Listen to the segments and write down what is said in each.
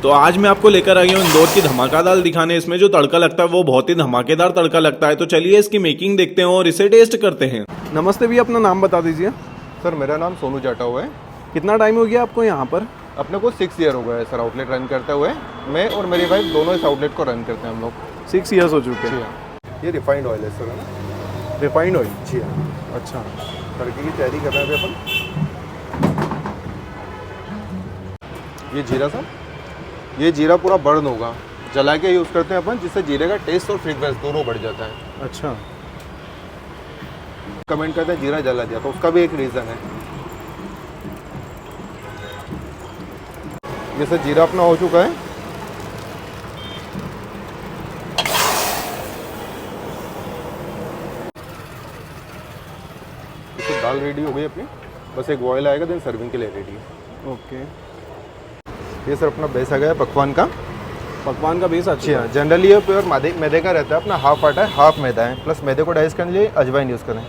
तो आज मैं आपको लेकर आई हूँ इंदौर की धमाका दाल दिखाने। इसमें जो तड़का लगता है वो बहुत ही धमाकेदार तड़का लगता है। तो चलिए इसकी मेकिंग देखते हैं और इसे टेस्ट करते हैं। नमस्ते भैया, अपना नाम बता दीजिए। सर मेरा नाम सोनू जाटा हुआ है। कितना टाइम हो गया आपको यहाँ पर? अपने को 6 ईयर हो गया है सर आउटलेट रन करते हुए। मैं और मेरी वाइफ दोनों इस आउटलेट को रन करते हैं हम लोग। 6 ईयर्स हो चुके जी हैं। हाँ। ये रिफाइंड ऑयल है सर, है ना? Refined oil? जी हाँ। अच्छा। तड़के की तैयारी कर रहे हैं अभी अपन। ये जीरा सर, ये जीरा पूरा बर्न होगा, जला के यूज़ करते हैं अपन, जिससे जीरे का टेस्ट और फ्रेग्रेंस दोनों बढ़ जाता है। अच्छा। कमेंट करते हैं जीरा जला दिया, तो उसका भी एक रीज़न है। ये सर जीरा अपना हो चुका है। इससे दाल रेडी हो गई अपनी, बस एक बॉयल आएगा, देन सर्विंग के लिए रेडी है। ओके। ये सर अपना बेस आ गया पकवान का। पकवान का बेस? अच्छा, जनरली ये प्योर मैदे का रहता है अपना। हाफ आटा है, हाफ मैदा है, प्लस मैदे को डाइस करने के लिए अजवाइन यूज़ करें।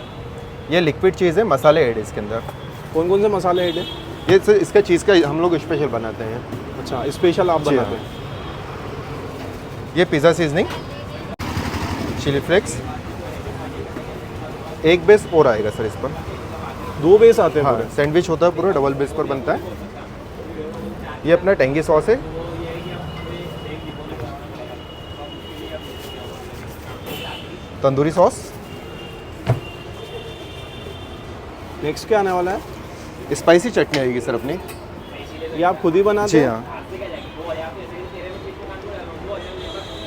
ये लिक्विड चीज़ है, मसाले ऐड है इसके अंदर। कौन कौन से मसाले ऐड है? ये सर इसका चीज़ का हम लोग स्पेशल बनाते हैं। अच्छा, स्पेशल आप बनाते हैं? ये पिज़्ज़ा सीजनिंग, चिली फ्लेक्स, एक बेस और आएगा सर इस पर। 2 बेस आते हैं? हाँ, सैंडविच होता है पूरा, डबल बेस पर बनता है। ये अपना टेंगी सॉस है। तंदूरी सॉस। नेक्स्ट क्या आने वाला है? स्पाइसी चटनी आएगी सर अपनी। ये आप खुद ही बनाते जी हैं? हाँ।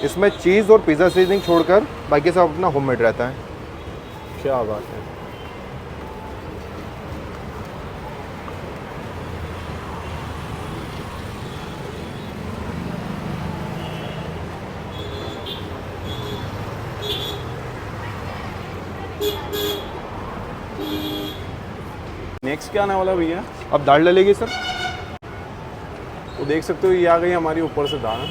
इसमें चीज़ और पिज़्ज़ा सीजनिंग छोड़कर बाकी सब अपना होममेड रहता है। क्या बात है। नेक्स्ट क्या आने वाला है भैया? अब दाल डलेगी सर। वो देख सकते हो, ये आ गई हमारी ऊपर से दाल।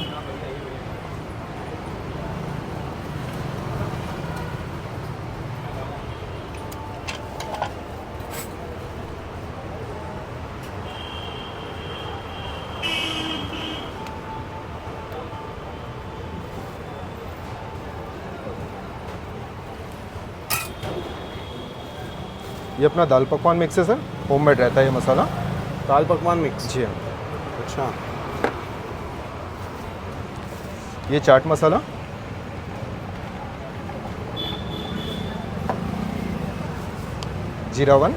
ये अपना दाल पकवान मिक्स है सर, होममेड रहता है ये मसाला। दाल पकवान मिक्स? जी हाँ। अच्छा। ये चाट मसाला, जीरावन,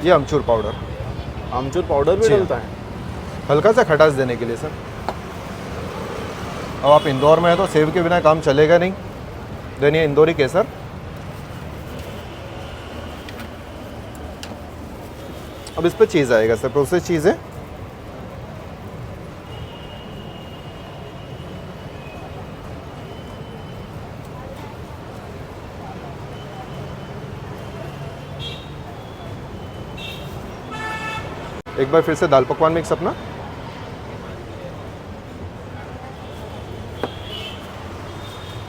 ये अमचूर पाउडर। आमचूर पाउडर भी जी हाँ। डलता है? हल्का सा खटास देने के लिए सर। अब आप इंदौर में हैं तो सेव के बिना काम चलेगा नहीं। देन ये इंदौरी केसर। अब इस पर चीज़ आएगा सर, प्रोसेस चीज़ है। एक बार फिर से दाल पकवान मिक्स अपना।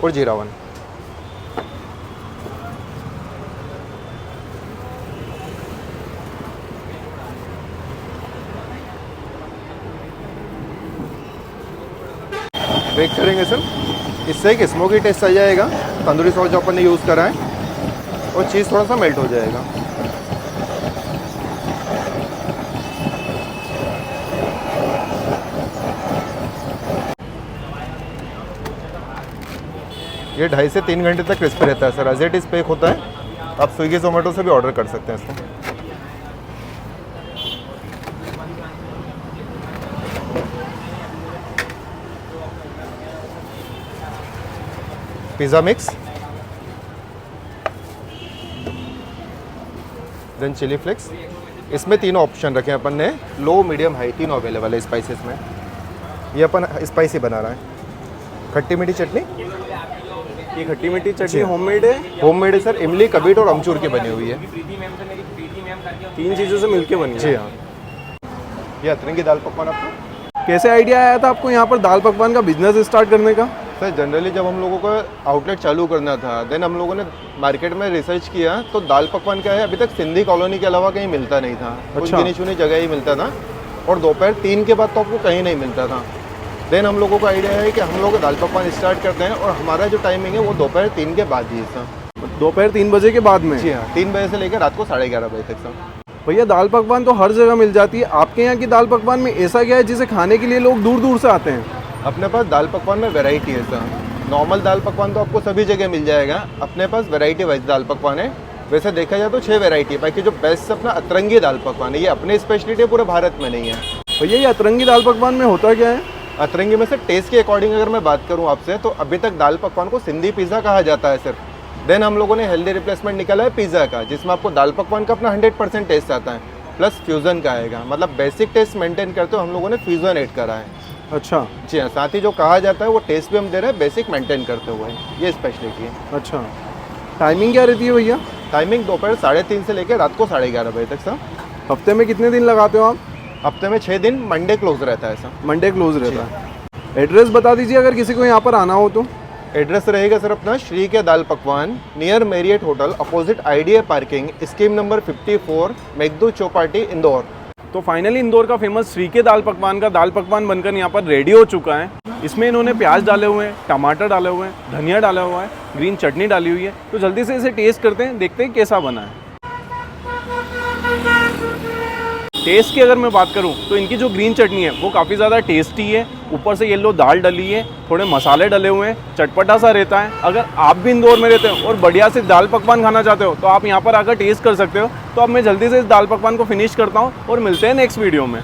और जीरावन। बेक करेंगे सर। इससे एक स्मोकी टेस्ट आ जाएगा। तंदूरी सॉस जो अपन ने यूज़ करा है, और चीज़ थोड़ा सा मेल्ट हो जाएगा। ये 2.5 से 3 घंटे तक क्रिस्पी रहता है sir. As it is pack होता है। आप स्विगी जोमेटो से भी ऑर्डर कर सकते हैं इसको। Pizza mix, then chilli flakes. इसमें तीनों ऑप्शन रखे हैं अपन ने, लो मीडियम हाई तीनों अवेलेबल है स्पाइसेस में। ये अपन स्पाइसी बना रहा है। खट्टी मीठी चटनी। ये खट्टी मीठी चटनी होममेड है? होममेड है सर, इमली, कबीर और अमचूर की बनी हुई है। 3 चीज़ों से मिलके बनी है? जी हाँ। ये अतरंगी दाल पकवान आपको कैसे आइडिया आया था आपको यहाँ पर दाल पकवान का बिजनेस स्टार्ट करने का? सर जनरली जब हम लोगों को आउटलेट चालू करना था, देन हम लोगों ने मार्केट में रिसर्च किया तो दाल पकवान क्या है, अभी तक सिंधी कॉलोनी के अलावा कहीं मिलता नहीं था। कुछ गिनी चुनी जगह ही मिलता था। और दोपहर 3 के बाद तो आपको कहीं नहीं मिलता था। देन हम लोगों का आइडिया है कि हम लोग दाल पकवान स्टार्ट करते हैं और हमारा जो टाइमिंग है वो दोपहर 3 के बाद ही है सर। दोपहर 3 बजे के बाद में? जी हाँ, 3 बजे से लेकर रात को 11:30 बजे तक सर। भैया दाल पकवान तो हर जगह मिल जाती है, आपके यहाँ की दाल पकवान में ऐसा क्या है जिसे खाने के लिए लोग दूर दूर से आते हैं? अपने पास दाल पकवान में वैरायटी है सर। नॉर्मल दाल पकवान तो आपको सभी जगह मिल जाएगा, अपने पास वैरायटी वाइज दाल पकवान है। वैसे देखा जाए तो 6 वैरायटी है, बाकी जो बेस्ट अपना अतरंगी दाल पकवान है, ये अपनी स्पेशलिटी है, पूरे भारत में नहीं है। भैया ये अतरंगी दाल पकवान में होता क्या है? अतरंगी में से टेस्ट के अकॉर्डिंग अगर मैं बात करूं आपसे, तो अभी तक दाल पकवान को सिंधी पिज़्ज़ा कहा जाता है सिर्फ। देन हम लोगों ने हेल्दी रिप्लेसमेंट निकाला है पिज़्ज़ा का, जिसमें आपको दाल पकवान का अपना 100% टेस्ट आता है, प्लस फ्यूज़न का आएगा। मतलब बेसिक टेस्ट मेंटेन करते हुए हम लोगों ने फ्यूज़न ऐड करा है। अच्छा जी हाँ, साथ ही जो कहा जाता है वो टेस्ट भी हम दे रहे हैं बेसिक मेंटेन करते हुए, ये स्पेशलिटी है। अच्छा, टाइमिंग क्या रहती है भैया? टाइमिंग दोपहर 3:30 से लेकर रात को 11:30 बजे तक सर। हफ्ते में कितने दिन लगाते हो आप? हफ्ते में 6 दिन, मंडे क्लोज रहता है सर। मंडे क्लोज रहता है। एड्रेस बता दीजिए अगर किसी को यहाँ पर आना हो तो। एड्रेस रहेगा सर अपना श्री के दाल पकवान, near Marriott hotel, opposite IDA parking, scheme number 54, Meghdoot Chowpatty, Indore. तो फाइनली इंदौर का फेमस श्री के दाल पकवान का दाल पकवान बनकर यहाँ पर रेडी हो चुका है। इसमें इन्होंने प्याज डाले हुए हैं, टमाटर डाले हुए हैं, धनिया डाला हुआ है, ग्रीन चटनी डाली हुई है। तो जल्दी से इसे टेस्ट करते हैं, देखते हैं कैसा बना है। टेस्ट की अगर मैं बात करूं तो इनकी जो ग्रीन चटनी है वो काफ़ी ज़्यादा टेस्टी है। ऊपर से येलो दाल डली है, थोड़े मसाले डले हुए हैं, चटपटा सा रहता है। अगर आप भी इंदौर में रहते हो और बढ़िया से दाल पकवान खाना चाहते हो तो आप यहाँ पर आकर टेस्ट कर सकते हो। तो अब मैं जल्दी से इस दाल पकवान को फिनिश करता हूँ और मिलते हैं नेक्स्ट वीडियो में।